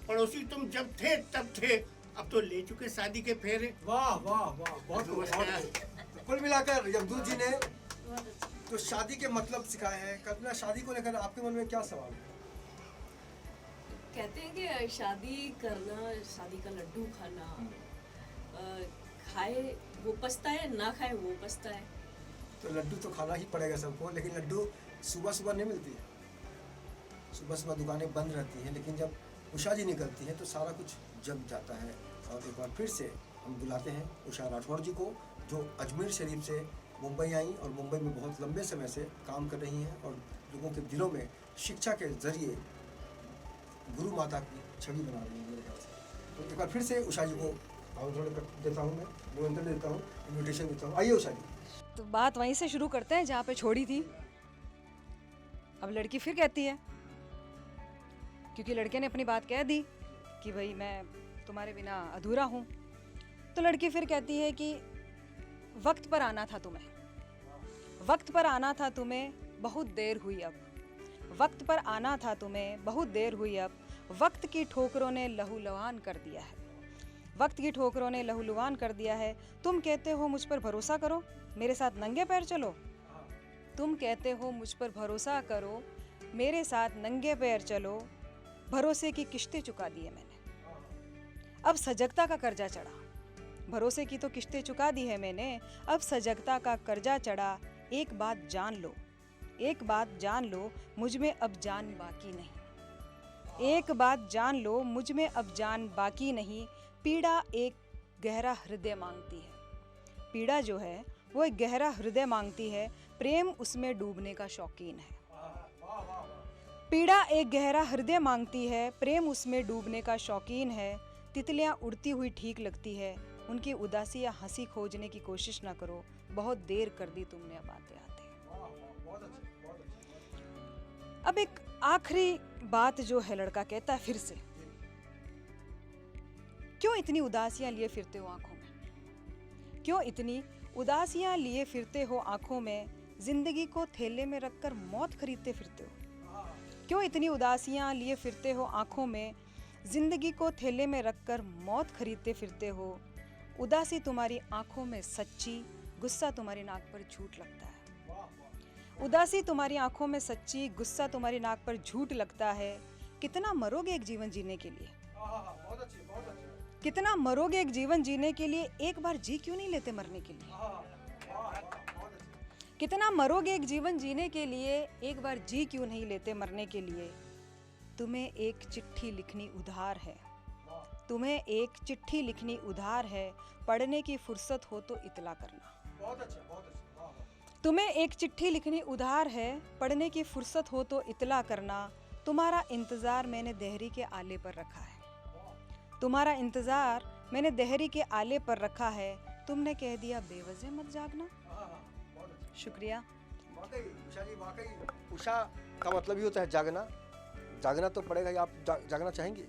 पड़ोसी तुम जब थे तब थे, अब तो ले चुके शादी के फेरे। वाह वाह वाह, बहुत कुल मिलाकर यमदूत जी ने तो शादी के मतलब सिखाए हैं। कल्पना, शादी को लेकर आपके मन में क्या सवाल है? कहते हैं कि शादी करना, शादी का लड्डू खाना, खाए वो पछताए, ना खाए वो पछताए। तो लड्डू तो खाना ही पड़ेगा सबको, लेकिन लड्डू सुबह सुबह नहीं मिलती है। सुबह सुबह दुकानें बंद रहती हैं, लेकिन जब उषा जी निकलती है तो सारा कुछ जम जाता है। और एक बार फिर से हम बुलाते हैं उषा राठौड़ जी को, जो अजमेर शरीफ से मुंबई आई और मुंबई में बहुत लंबे समय से काम कर रही हैं और लोगों के दिलों में शिक्षा के जरिए गुरु माता की छवि बना रही है मेरे ख्याल से। तो एक बार फिर से उषा जी को देता हूँ, मैं निमंत्रण देता हूँ, इन्विटेशन देता हूँ। आइए उषा जी। तो बात वहीं से शुरू करते हैं जहाँ पे छोड़ी थी। अब लड़की फिर कहती है, क्योंकि लड़के ने अपनी बात कह दी कि भाई मैं तुम्हारे बिना अधूरा हूँ, तो लड़की फिर कहती है कि वक्त पर आना था तुम्हें, वक्त पर आना था तुम्हें, बहुत देर हुई अब, वक्त पर आना था तुम्हें, बहुत देर हुई अब, वक्त की ठोकरों ने लहूलुहान कर दिया है, वक्त की ठोकरों ने लहूलुहान कर दिया है। तुम कहते हो मुझ पर भरोसा करो, मेरे साथ नंगे पैर चलो, तुम कहते हो मुझ पर भरोसा करो, मेरे साथ नंगे पैर चलो, भरोसे की किश्तें चुका दी है मैंने, अब सजगता का कर्जा चढ़ा, भरोसे की तो किश्तें चुका दी है मैंने, अब सजगता का कर्जा चढ़ा। एक बात जान लो, एक बात जान लो, मुझ में अब जान बाकी नहीं, एक बात जान लो, मुझ में अब जान बाकी नहीं। पीड़ा एक गहरा हृदय मांगती है, पीड़ा जो है वो एक गहरा हृदय मांगती है, प्रेम उसमें डूबने का शौकीन है। पीड़ा एक गहरा हृदय मांगती है, प्रेम उसमें डूबने का शौकीन है। तितलियां उड़ती हुई ठीक लगती है, उनकी उदासी या हंसी खोजने की कोशिश ना करो, बहुत देर कर दी तुमने अब आते आते। अब एक आखिरी बात जो है लड़का कहता है फिर से, क्यों इतनी उदासियां लिए फिरते हो आंखों में, क्यों इतनी उदासियां लिए फिरते हो आंखों में, जिंदगी को थैले में रखकर मौत खरीदते फिरते हो? क्यों इतनी उदासियां लिए फिरते हो आंखों में? जिंदगी को थैले में रखकर मौत खरीदते फिरते हो। उदासी तुम्हारी आंखों में सच्ची, गुस्सा तुम्हारी नाक पर झूठ लगता है। उदासी तुम्हारी आंखों में सच्ची, गुस्सा तुम्हारी नाक पर झूठ लगता है। कितना मरोगे एक जीवन जीने के लिए? बहुत अच्छी, बहुत अच्छी। कितना मरोगे एक जीवन जीने के लिए? एक बार जी क्यों नहीं लेते मरने के लिए? कितना मरोगे एक जीवन जीने के लिए? एक बार जी क्यों नहीं लेते मरने के लिए? तुम्हें एक चिट्ठी लिखनी उधार है। तुम्हें एक चिट्ठी लिखनी उधार है। पढ़ने की फुर्सत हो तो इतला करना। बहुत अच्छा, बहुत अच्छा। तुम्हें एक चिट्ठी लिखनी उधार है। पढ़ने की फुर्सत हो तो इतला करना। तुम्हारा इंतज़ार मैंने देहरी के आले पर रखा है। तुम्हारा इंतज़ार मैंने देहरी के आले पर रखा है। तुमने कह दिया बेवजह मत जागना। शुक्रिया। वाकई उषा जी, वाकई उषा का मतलब ही होता है जागना। जागना तो पड़ेगा ही। आप जागना चाहेंगी?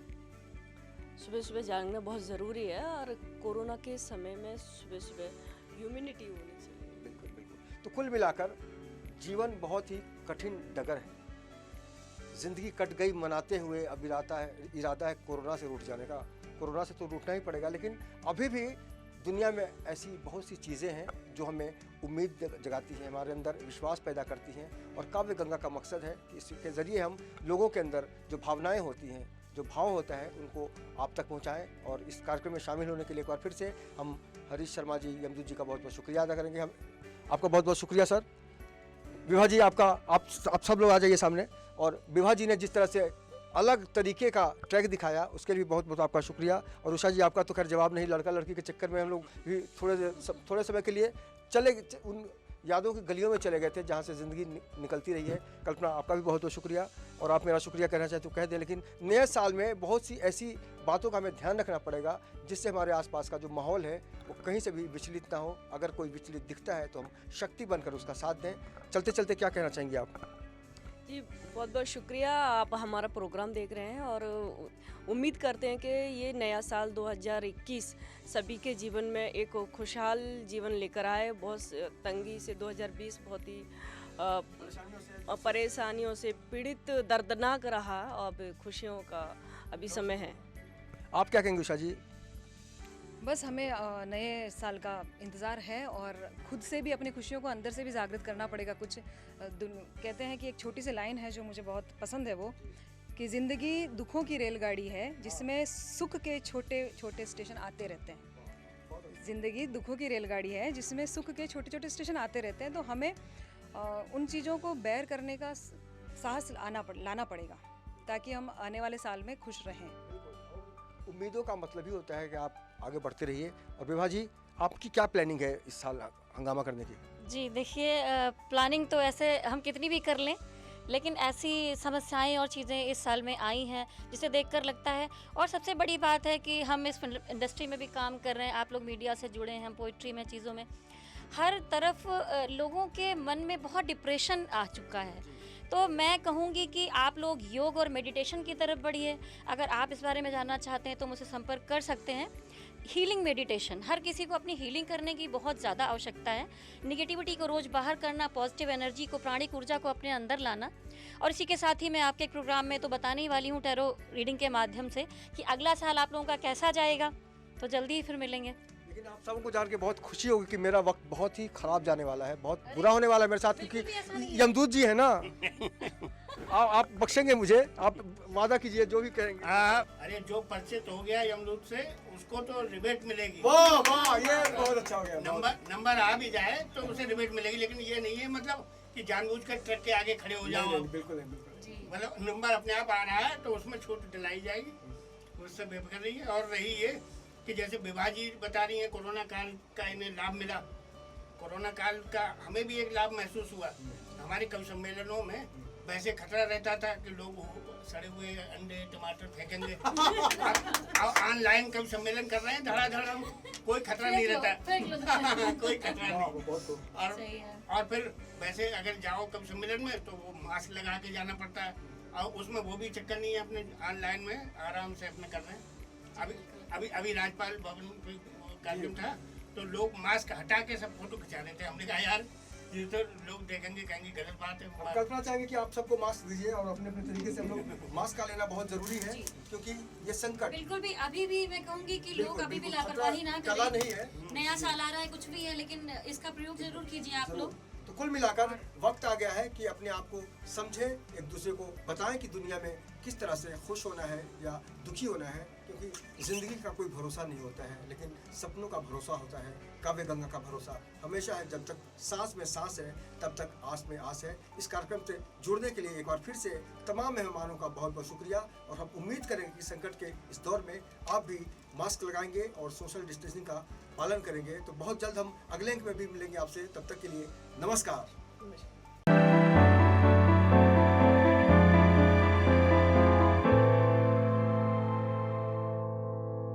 सुबह सुबह जागना बहुत ज़रूरी है और कोरोना के समय में सुबह सुबह ह्यूमिनिटी होनी चाहिए। बिल्कुल बिल्कुल। तो कुल मिलाकर जीवन बहुत ही कठिन डगर है। जिंदगी कट गई मनाते हुए अब इरादा है कोरोना से रूठ जाने का। कोरोना से तो रूठना ही पड़ेगा, लेकिन अभी भी दुनिया में ऐसी बहुत सी चीज़ें हैं जो हमें उम्मीद जगाती हैं, हमारे अंदर विश्वास पैदा करती हैं। और काव्य गंगा का मकसद है कि इसके ज़रिए हम लोगों के अंदर जो भावनाएं होती हैं, जो भाव होता है, उनको आप तक पहुंचाएं। और इस कार्यक्रम में शामिल होने के लिए एक बार फिर से हम हरीश शर्मा जी, यमदूत जी का बहुत बहुत शुक्रिया अदा करेंगे। हम आपका बहुत बहुत शुक्रिया सर। विभा जी, आप सब लोग आ जाइए सामने। और विभा जी ने जिस तरह से अलग तरीके का ट्रैक दिखाया, उसके लिए बहुत बहुत आपका शुक्रिया। और उषा जी, आपका तो खैर जवाब नहीं। लड़का लड़की के चक्कर में हम लोग भी थोड़े समय के लिए उन यादों की गलियों में चले गए थे जहाँ से ज़िंदगी निकलती रही है। कल्पना, आपका भी बहुत बहुत शुक्रिया। और आप मेरा शुक्रिया कहना चाहें तो कह दें, लेकिन नए साल में बहुत सी ऐसी बातों का हमें ध्यान रखना पड़ेगा जिससे हमारे आसपास का जो माहौल है वो कहीं से भी विचलित ना हो। अगर कोई विचलित दिखता है तो हम शक्ति बनकर उसका साथ दें। चलते चलते क्या कहना चाहेंगे आप? जी, बहुत बहुत शुक्रिया। आप हमारा प्रोग्राम देख रहे हैं और उम्मीद करते हैं कि ये नया साल 2021 सभी के जीवन में एक खुशहाल जीवन लेकर आए। बहुत तंगी से 2020 बहुत ही परेशानियों से पीड़ित, दर्दनाक रहा। अब खुशियों का अभी समय है। आप क्या कहेंगे उषा जी? बस हमें नए साल का इंतज़ार है और खुद से भी अपनी खुशियों को अंदर से भी जागृत करना पड़ेगा। कुछ कहते हैं कि एक छोटी सी लाइन है जो मुझे बहुत पसंद है, वो कि ज़िंदगी दुखों की रेलगाड़ी है जिसमें सुख के छोटे छोटे स्टेशन आते रहते हैं। ज़िंदगी दुखों की रेलगाड़ी है जिसमें सुख के छोटे छोटे स्टेशन आते रहते हैं। तो हमें उन चीज़ों को बेयर करने का साहस लाना पड़ेगा ताकि हम आने वाले साल में खुश रहें। उम्मीदों का मतलब ही होता है कि आप आगे बढ़ते रहिए। और विभा जी, आपकी क्या प्लानिंग है इस साल हंगामा करने की? जी देखिए, प्लानिंग तो ऐसे हम कितनी भी कर लें, लेकिन ऐसी समस्याएं और चीज़ें इस साल में आई हैं जिसे देखकर लगता है। और सबसे बड़ी बात है कि हम इस इंडस्ट्री में भी काम कर रहे हैं, आप लोग मीडिया से जुड़े हैं, पोइट्री में, चीज़ों में, हर तरफ लोगों के मन में बहुत डिप्रेशन आ चुका है। तो मैं कहूँगी कि आप लोग योग और मेडिटेशन की तरफ बढ़िए। अगर आप इस बारे में जानना चाहते हैं तो मुझसे संपर्क कर सकते हैं। हीलिंग मेडिटेशन, हर किसी को अपनी हीलिंग करने की बहुत ज़्यादा आवश्यकता है। निगेटिविटी को रोज़ बाहर करना, पॉजिटिव एनर्जी को, प्राणिक ऊर्जा को अपने अंदर लाना। और इसी के साथ ही मैं आपके एक प्रोग्राम में तो बताने ही वाली हूँ टैरो रीडिंग के माध्यम से कि अगला साल आप लोगों का कैसा जाएगा। तो जल्दी ही फिर मिलेंगे। लेकिन आप सबको जान के बहुत खुशी होगी कि मेरा वक्त बहुत ही खराब जाने वाला है, बहुत बुरा होने वाला है मेरे साथ, क्योंकि यमदूत जी है ना। आप बख्शेंगे मुझे, आप वादा कीजिए जो भी कहेंगे। अरे जो परिचित हो गया यमदूत से उसको तो रिबेट मिलेगी। वाह वाह, ये बहुत अच्छा हो गया। नंबर आ भी जाए तो उसे रिबेट मिलेगी, लेकिन ये नहीं है मतलब कि जानबूझकर ट्रक के आगे खड़े हो जाओ। बिल्कुल बिल्कुल। मतलब नंबर अपने आप आ रहा है तो उसमें छूट दिलाई जाएगी, उससे बेफिक्र रहिए। और रही ये कि जैसे विभा जी बता रही हैं कोरोना काल का इन्हें लाभ मिला, कोरोना काल का हमें भी एक लाभ महसूस हुआ। हमारे कवि सम्मेलनों में वैसे खतरा रहता था कि लोग सड़े हुए अंडे टमाटर फेंकेंगे। ऑनलाइन कवि सम्मेलन कर रहे हैं धड़ाधड़, कोई खतरा नहीं रहता। कोई खतरा नहीं। और फिर वैसे अगर जाओ कवि सम्मेलन में तो वो मास्क लगा के जाना पड़ता है, और उसमें वो भी चक्कर नहीं है, अपने ऑनलाइन में आराम से अपने कर रहे हैं। अभी राज्यपाल भवन कार्यक्रम था तो लोग मास्क हटा के सब फोटो खिंचा रहे थे। हमने कहा यार ये तो लोग देखेंगे कहेंगे गलत बात है वो हम बात। कल्पना चाहेंगे कि आप सबको मास्क दीजिए और अपने अपने तरीके से हम लोग मास्क का लेना बहुत जरूरी है, क्योंकि ये संकट बिल्कुल भी अभी भी मैं कहूंगी कि लोग बिल्कुल, अभी भी बिल्कुल, लापरवाही ना कला करें। नहीं है। नया साल आ रहा है, कुछ भी है, लेकिन इसका प्रयोग जरूर कीजिए आप लोग। तो कुल मिलाकर वक्त आ गया है कि अपने आप को समझें, एक दूसरे को बताएं कि दुनिया में किस तरह से खुश होना है या दुखी होना है, क्योंकि ज़िंदगी का कोई भरोसा नहीं होता है, लेकिन सपनों का भरोसा होता है। काव्य गंगा का भरोसा हमेशा है, जब तक सांस में सांस है तब तक आस में आस है। इस कार्यक्रम से जुड़ने के लिए एक बार फिर से तमाम मेहमानों का बहुत बहुत शुक्रिया, और हम उम्मीद करेंगे कि संकट के इस दौर में आप भी मास्क लगाएंगे और सोशल डिस्टेंसिंग का पालन करेंगे। तो बहुत जल्द हम अगले अंक में भी मिलेंगे आपसे, तब तक के लिए नमस्कार।